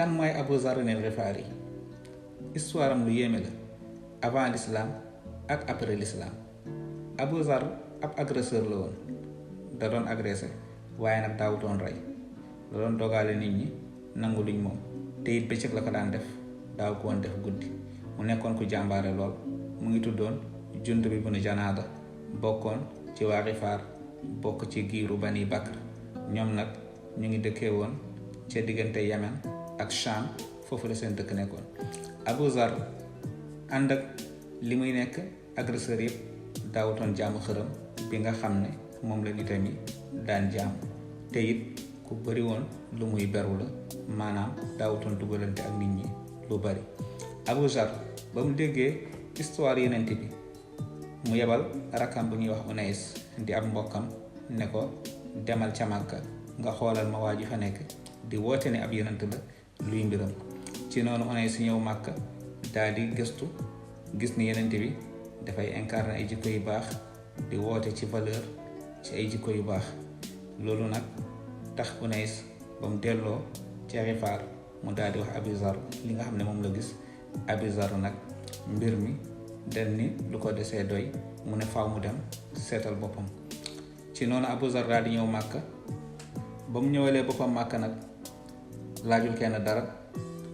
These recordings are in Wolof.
kan mooy Abu Zarr al-Ghifari histoire am lu yéeme la avant l'islam ak après l'islam. Abu Zarr ab agresseur la woon da doon agressé waaye nag daawutoon rey da doon dogaale nit ñi nangu luñ moom te it bëccëg la ko daan def daaw ko woon def guddi. mu nekkoon ku jàmbaare lool mu ngi tuddoon Jundub ibn Janaada bokkoon ci waa Gifaar bokk ci giiru Bani Bakr. ñoom nag ñu ngi dëkkee woon ca diggante Yemen ak Sham, foofu la seen dëkk nekkoon. Abu Zarr ànd ak li muy nekk agresseur yëpp daawutoon jaamu xërëm bi nga xam ne moom la nitam yi daan jaam te it ku bëri woon lu muy beru la, maanaam daawutoon dugalante ak nit ñi lu bari. Abu Zarr ba mu déggee histoire yenent bi mu yebal rakkam bu ñuy wax Unays di ab mbokkam ne ko demal ca Màkka nga xoolal ma waa ji fa nekk di woote ne ab yenent la luy mbiram. ci noonu Unays ñëw Màkka daal di gëstu gis ni yenent bi dafay incarner ay jikko yu baax di woote ci valeur ci ay jikko yu baax. loolu nag tax Unays ba mu delloo ci Gifaar mu daal di wax Abu Zarr li nga xam ne moom la gis. Abu Zarr nag mbir mi den ni lu ko desee doy mu ne faaw mu dem seetal boppam. ci noonu Abu Zarr daal di ñëw Màkka. ba mu ñëwalee boppam Màkka nag laajul kenn dara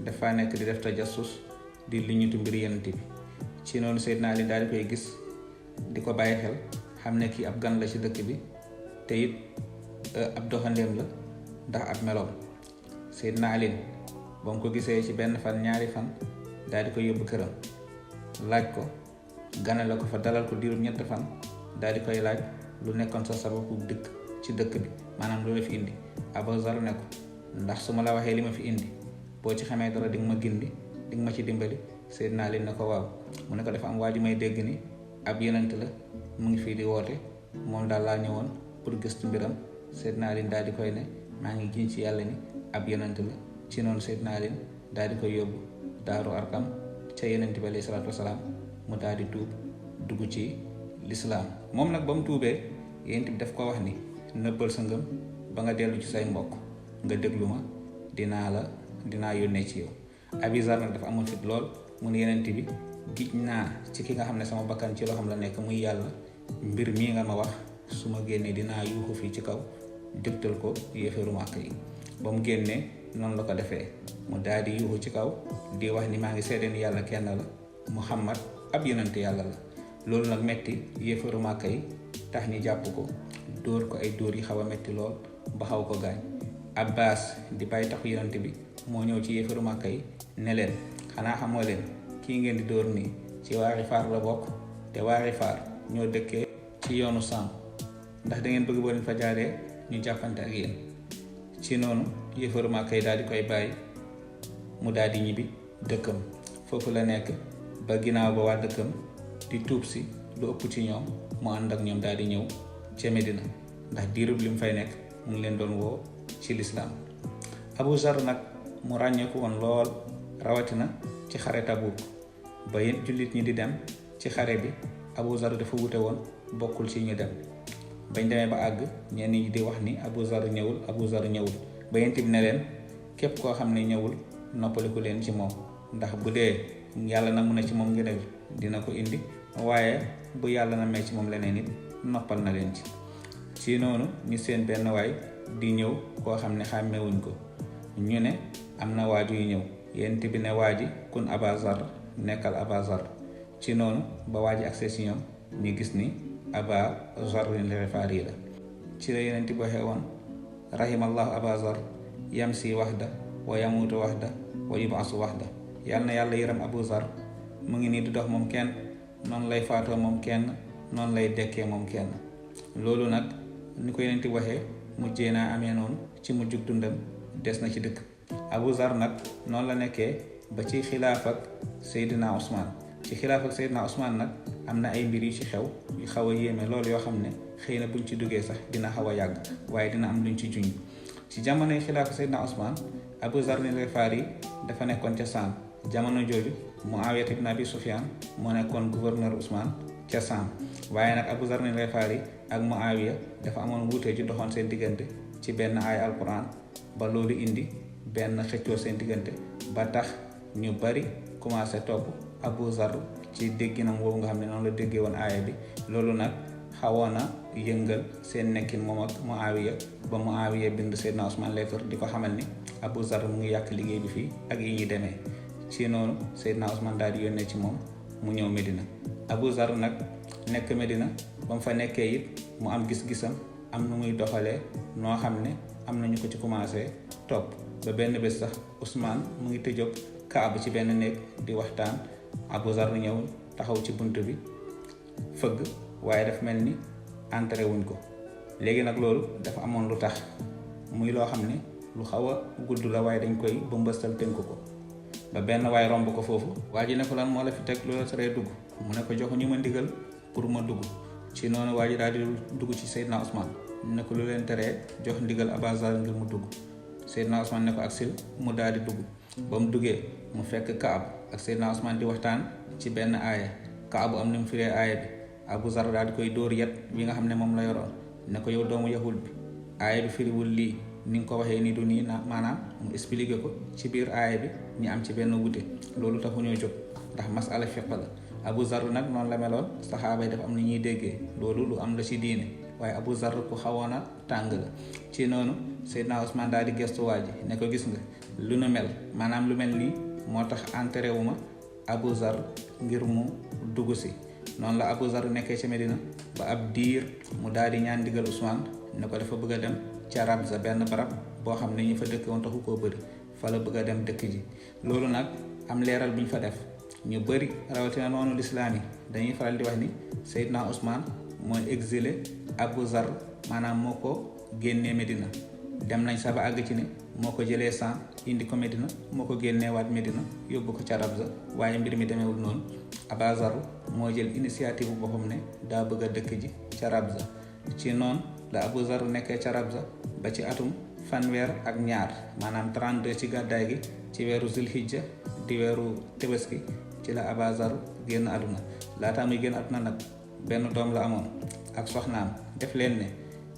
dafa nekk di def tajassus di liñitu mbir yenent bi. ci noonu Seydina Ali daal di koy gis di ko bàyyi xel xam ne kii ab gan la ci dëkk bi te it ab doxandéem la ndax ab meloom. Seydina Ali ba mu ko gisee ci benn fan ñaari fan daal di ko yóbbu këram laaj ko ganale ko fa dalal ko diirum 3 fan daal di koy laaj lu nekkoon sa sababu dëkk ci dëkk bi, maanaam lu la fi indi. Abu Zarr ne ko ndax su ma la waxee li ma fi indi boo ci xamee dara di nga ma gindi di nga ma ci dimbali. Seydina Ali ne ko waaw. mu ne ko dafa am waa ji may dégg ni ab yenent la mu ngi fii di woote, moom daal laa ñëwoon pour gëstu mbiram. Seydina Ali daal di koy ne maa ngi giñ ci yàlla ni ab yenent la. ci noonu Seydina Ali daal di koy yóbbu Daaru Arkam ca yenent bi alayhi salaatu wasalaam mu daal di tuub dugg ci lislaam. moom nag ba mu tuubee yenent bi daf ko wax ni nëbbal sa ngëm ba nga dellu ci say mbokk nga déglu ma dinaa yónnee ci yow. Abu Zarr nag dafa amoon fit lool mu ne yenent bi giñ naa ci ki nga xam ne sama bakkan ci loo xam la nekk muy yàlla, mbir mii nga ma wax su ma génnee dinaa yuuxu fii ci kaw dégtal ko yéeféeru Màkka yi. ba mu génnee noonu la ko defee mu daal di yuuxu ci kaw di wax ni maa ngi seede ni yàlla kenn la, Muhammad ab yonent yàlla la. loolu nag metti yéeféeru Màkka yi tax ñi jàpp ko dóor ko ay dóor yi xaw a metti lool ba xaw ko gaañ. Abbas di bàyyi taxu yonent bi moo ñëw ci yéeféeru Màkka yi ne leen xanaa xamoo leen kii ngeen di dóor nii ci waa Gifaar la bokk te waa Gifaar ñoo dëkkee ci yoonu Saam, ndax da ngeen bëgg boo leen fa jaaree ñu jàppante ak yéen. ci noonu yéeféeru Màkka yi daal di koy bàyyi mu daal di ñibbi dëkkam. foofu la nekk ba ginnaaw ba waa dëkkam di tuub si lu ëpp ci ñoom mu ànd ak ñoom daal di ñëw ca Medina, ndax diirub li mu fay nekk mu ngi leen doon woo ci lislaam. Abu Zarr nag mu ràññeeku woon lool rawatina ci xare Tabuk. ba yéen jullit ñi di dem ci xare bi Abu Zarr dafa wute woon bokkul ci ñu dem. bañ demee ba àgg ñenn ñi di wax ni Abu Zarr ñëwul ba yent bi ne leen képp koo xam ne ñëwul noppaliku leen ci moom, ndax bu dee yàlla na mun a ci moom ngëneel dina ko indi, waaye bu yàlla na may ci moom leneen it noppal na leen ci noonu ñu seen benn waay di ñëw koo xam ne xàmmewuñ ko. ñu ne am na waaju yu ñëw, yent bi ne waaji kun Abu Zarr, nekkal Abu Zarr. ci noonu ba waaji accès ci ñoom ñu gis ni Abu Zarr al-Ghifari la. ci la yeneen ti waxee woon rahimallahu Abu Zarr yamsi waxda wa yamutu waxda wa yubasu waxda. yàlla na yàlla yërëm Abu Zarr, mu ngi nii di dox moom kenn, noonu lay faatoo moom kenn, noonu lay dekkee moom kenn. loolu nag ni ko yeneen ti waxee mujjee naa amee noonu ci mujjug dundam des na ci dëkk. Abu Zarr nag noonu la nekkee ba ci xilaaf ak Seydina Ousmane. ci xilaaf ak Seydina Ousmane nag am na ay mbir yu ci xew yu xaw a yéeme loolu yoo xam ne xëy na buñ ci duggee sax dina xaw a yàgg, waaye dina am luñ ci juñ. ci jamonoy xilaaf ak Seydina Ousmane Abu Zarr al-Ghifari dafa nekkoon ca Saam. jamono jooju Muawiya ibn Abi Sufyan moo nekkoon gouverneur Ousmane ca Saam. waaye nag Abu Zarr al-Ghifari ak Muawiya dafa amoon wuute ju doxoon seen diggante ci benn aaya alquran ba loolu indi benn xëccoo seen diggante ba tax ñu bari commencé topp Abu Zar ci dégginam boobu nga xam ne noonu la déggee woon aaya bi. loolu nag xawoon na yëngal seen nekkin moom ak Muawiya ba Muawiya bind Seydina Ousmane lettre di ko xamal ni Abu Zar mu ngi yàq liggéey bi fii ak yi ñuy demee. ci noonu Seydina Ousmane daal di yónnee ci moom mu ñëw Medina. Abu Zar nag nekk Medina ba mu fa nekkee it mu am gis-gisam am nu muy doxalee noo xam ne am nañu ko ci commencé topp ba benn bés sax Ousmane mu ngi tëjoog Kaab ci benn néeg di waxtaan. Abu Zar ñëw taxaw ci bunt bi fëgg waaye dafa mel ni entré wuñ ko. léegi nag loolu dafa amoon lu tax muy loo xam ne lu xaw a gudd la waaye dañ koy bëmbëstal tënk ko. ba benn waaye romb ko foofu waa ji ne ko lan moo la fi teg lu la teree dugg mu ne ko joxuñu ma ndigal pour ma dugg. ci noonu waa ji daal di dugg ci Seydina Ousmane ne ko lu leen teree jox ndigal Abu Zar ngir mu dugg. Seydina Ousmane ne ko aksil mu daal di dugg. ba mu duggee mu fekk Kaab ak Seydina Ousmane di waxtaan ci benn aaya. Kaab am ni mu firee aaya bi. Abu Zar daal di koy dóor yet wi nga xam ne moom la yoroon ne ko yow doomu yahud bi aaya bi firiwul lii ni nga ko waxee nii du nii maanaam mu expliqué ko ci biir aaya bi ñu am ci benn wute. loolu taxu ñoo jóg ndax masala fiq la. Abu Zar nag noonu la meloon saxaaba yi dafa am na ñuy déggee loolu lu am la ci diine waaye Abu Zar ku xawoon a tàng la. ci noonu Seydina Ousmane daal di gestu waa ji ne ko gis nga lu nu mel maanaam lu mel nii moo tax entré wu ma Abu Zar ngir mu dugg si. noonu la Abu Zar nekkee ci Medina ba ab diir mu daal di ñaan ndigal Ousmane ne ko dafa bëgg a dem ca Rabza benn barab boo xam ne ñu fa dëkk woon taxu koo bëri fa la bëgg a dem dëkk ji. loolu nag am leeral bu ñu fa def ñu bëri rawatina noonu lislaam yi dañuy faral di wax ni Seydina Ousmane mooy exilé Abu Zar maanaam moo ko génnee Medina. dem nañ sax ba àgg ci ne moo ko jëlee san indi ko Medina moo ko génneewaat Medina yóbbu ko ca Rabza waaye mbir mi demeewul noonu. Abu Zar moo jël initiative bu boppam ne daa bëgg a dëkk ji ca Rabza. ci noonu la Abu Zar nekkee ca Rabza ba ci atum 32 maanaam 32 ci gàddaay gi ci weeru Zulhijja di weeru Tabaski ci la Abu Zar génn àdduna. laataa muy génn àdduna nag benn doom la amoon ak soxnaam def leen ne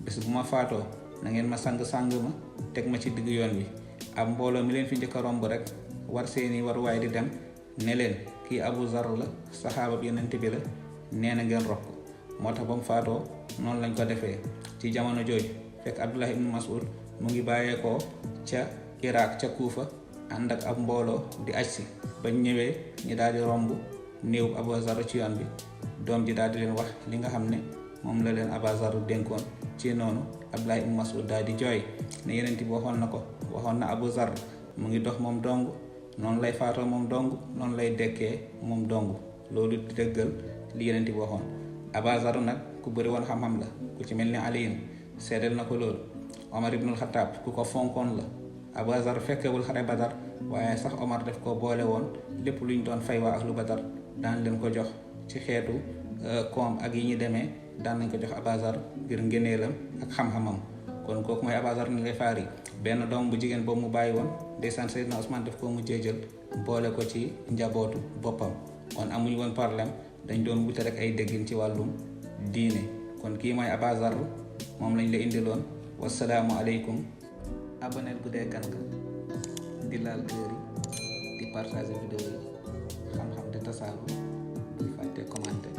bés bu ma faatoo na ngeen ma sang ma teg ma ci digg yoon wi. ab mbooloo mi leen fi njëkk a romb rek war seeni waruwaay di dem ne leen kii Abu Zar la saxaaba bi Yonent bi la nee na ngeen rox ko. moo tax ba mu faatoo noonu lañ ko defee. ci jamono jooju fekk Abdullah ibn Mas'ud mu ngi bàyyeekoo ca Irak ca Kuufa ànd ak ab mbooloo di aj si. bañ ñëwee ñi daal di romb néew Abu Zar ci yoon bi doom ji daal di leen wax li nga xam ne moom la leen Abu Zar dénkoon. ci noonu Abdullah ibn Mas'ud daal di jooy ne Yonent bi waxoon na Abu Zar mu ngi dox moom dong noonu lay faatoo moom dong noonu lay dekkee moom dong. loolu di dëggal li Yonent bi waxoon. Abu Zar nag ku bëri woon xam-xam la ku ci mel ni Aliyin seedal na ko loolu. Omar ibnul Xataab ku ko fonkoon la. Abu Zar fekkewul xare Badar waaye sax Omar def ko boole woon lépp luñ doon fay waa ahlu Badar daan leen ko jox ci xeetu koom ak yi ñu demee daan nañ ko jox Abu Zar ngir ngëneelam ak xam-xamam. kon kooku mooy Abu Zar al-Ghifari benn doom bu jigéen boobu mu bàyyi woon ndeysaan Seydina Ousmane def ko mujjee jël boole ko ci njabootu boppam. kon amuñu woon problème dañ doon wute rek ay déggin ci wàllum diine. kon kii mooy Abu Zar moom lañ la indiloon. wasalaamu aleykum. abonné bu dee gan nga di laal kër yi di partager vidéo yi xam-xam te tasaaru bul fàtte commenter.